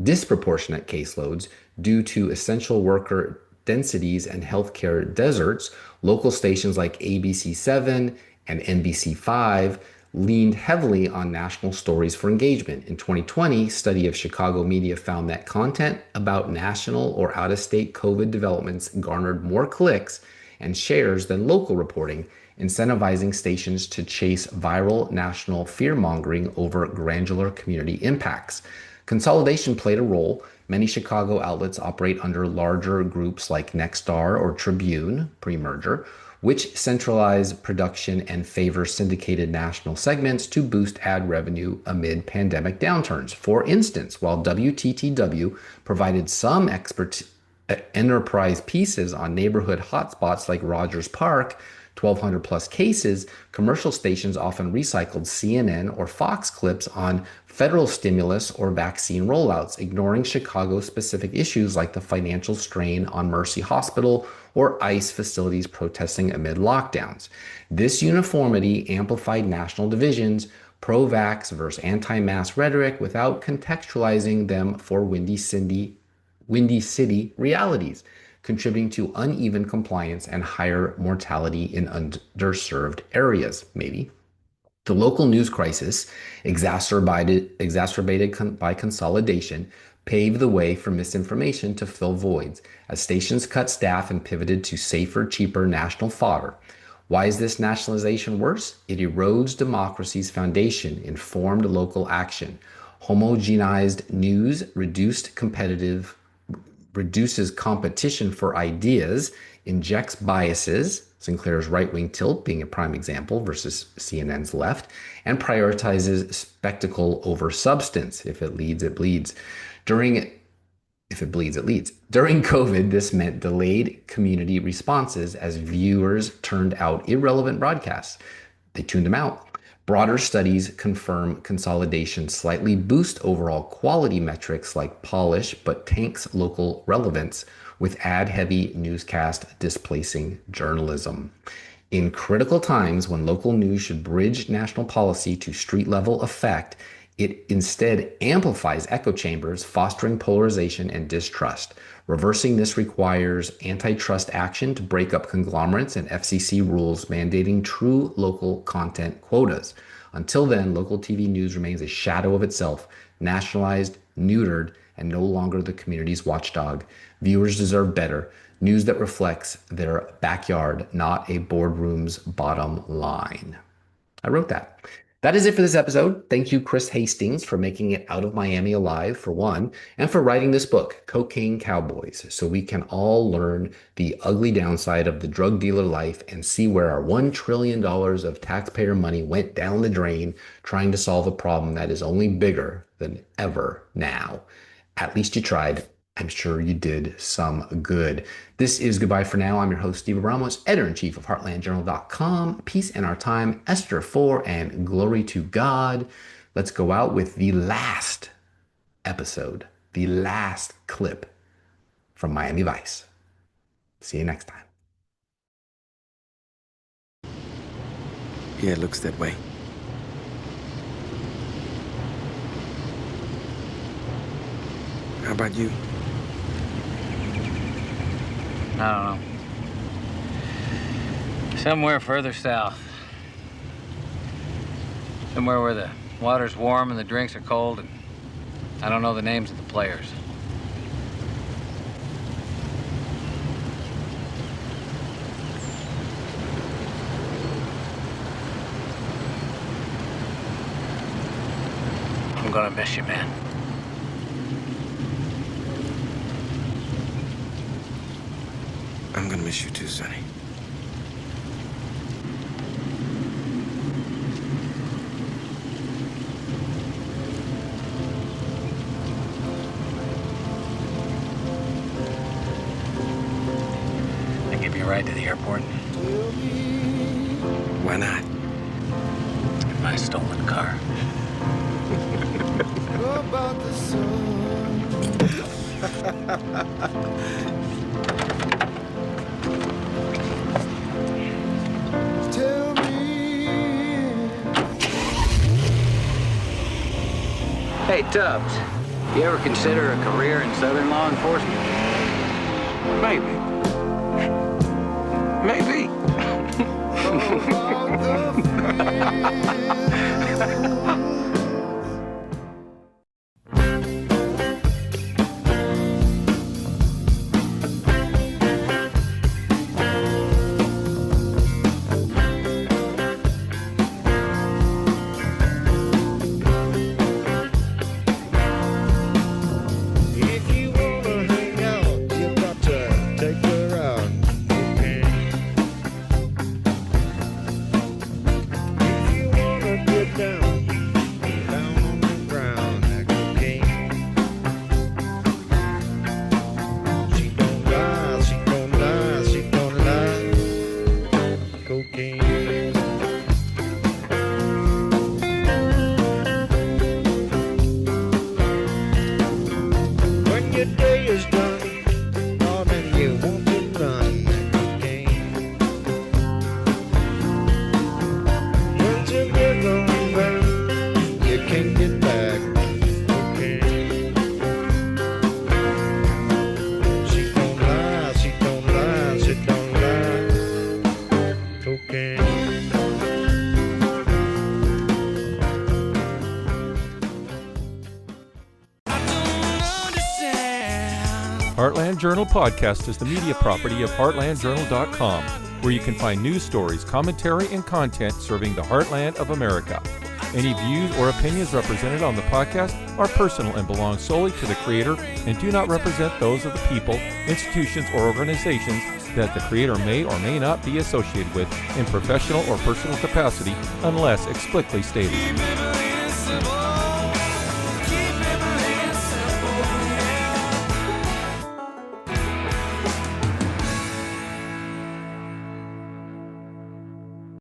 disproportionate caseloads due to essential worker densities and healthcare deserts, local stations like ABC7 and NBC5 leaned heavily on national stories for engagement. In 2020, a study of Chicago media found that content about national or out-of-state COVID developments garnered more clicks and shares than local reporting, incentivizing stations to chase viral national fear-mongering over granular community impacts. Consolidation played a role. Many Chicago outlets operate under larger groups like Nexstar or Tribune, pre-merger, which centralize production and favor syndicated national segments to boost ad revenue amid pandemic downturns. For instance, while WTTW provided some enterprise pieces on neighborhood hotspots like Rogers Park, 1,200 plus cases, commercial stations often recycled CNN or Fox clips on federal stimulus or vaccine rollouts, ignoring Chicago-specific issues like the financial strain on Mercy Hospital or ICE facilities protesting amid lockdowns. This uniformity amplified national divisions, pro-vax versus anti-mask rhetoric, without contextualizing them for Windy City realities, contributing to uneven compliance and higher mortality in underserved areas, maybe. The local news crisis, exacerbated by consolidation, paved the way for misinformation to fill voids as stations cut staff and pivoted to safer, cheaper national fodder. Why is this nationalization worse? It erodes democracy's foundation, informed local action. Homogenized news reduces competition for ideas, injects biases, Sinclair's right-wing tilt being a prime example versus CNN's left, and prioritizes spectacle over substance. If it leads, it bleeds. If it bleeds, it leads. During COVID, this meant delayed community responses as viewers turned out irrelevant broadcasts. They tuned them out. Broader studies confirm consolidation slightly boosts overall quality metrics like polish, but tanks local relevance, with ad-heavy newscast displacing journalism. In critical times when local news should bridge national policy to street-level effect, it instead amplifies echo chambers, fostering polarization and distrust. Reversing this requires antitrust action to break up conglomerates and FCC rules mandating true local content quotas. Until then, local TV news remains a shadow of itself, nationalized, neutered, and no longer the community's watchdog. Viewers deserve better, news that reflects their backyard, not a boardroom's bottom line. I wrote that. That is it for this episode. Thank you, Chris Hastings, for making it out of Miami alive, for one, and for writing this book, Cocaine Cowboys, so we can all learn the ugly downside of the drug dealer life and see where our $1 trillion of taxpayer money went down the drain trying to solve a problem that is only bigger than ever now. At least you tried. I'm sure you did some good. This is Goodbye for Now. I'm your host, Steve Abramowitz, editor-in-chief of HeartlandJournal.com. Peace in our time, Esther 4, and glory to God. Let's go out with the last episode, the last clip from Miami Vice. See you next time. Yeah, it looks that way. How about you? I don't know. Somewhere further south. Somewhere where the water's warm and the drinks are cold, and I don't know the names of the players. I'm gonna miss you, man. I'm gonna miss you too, Sonny. I give you a ride to the airport. Why not? In my stolen car. About the sun. Tell me. Hey, Tubbs, you ever consider a career in Southern law enforcement? Maybe. Maybe. If you wanna hang out, you got to take her out. Okay. If you wanna get down on the ground like cocaine. She don't lie, she don't lie, she don't lie. Cocaine. When your day is done, oh, then you want to run like cocaine. Once you get on back, you can't get back. Cocaine. She don't lie, she don't lie, she don't lie. Cocaine. Heartland Journal Podcast is the media property of heartlandjournal.com, where you can find news stories, commentary, and content serving the heartland of America. Any views or opinions represented on the podcast are personal and belong solely to the creator and do not represent those of the people, institutions, or organizations that the creator may or may not be associated with in professional or personal capacity unless explicitly stated.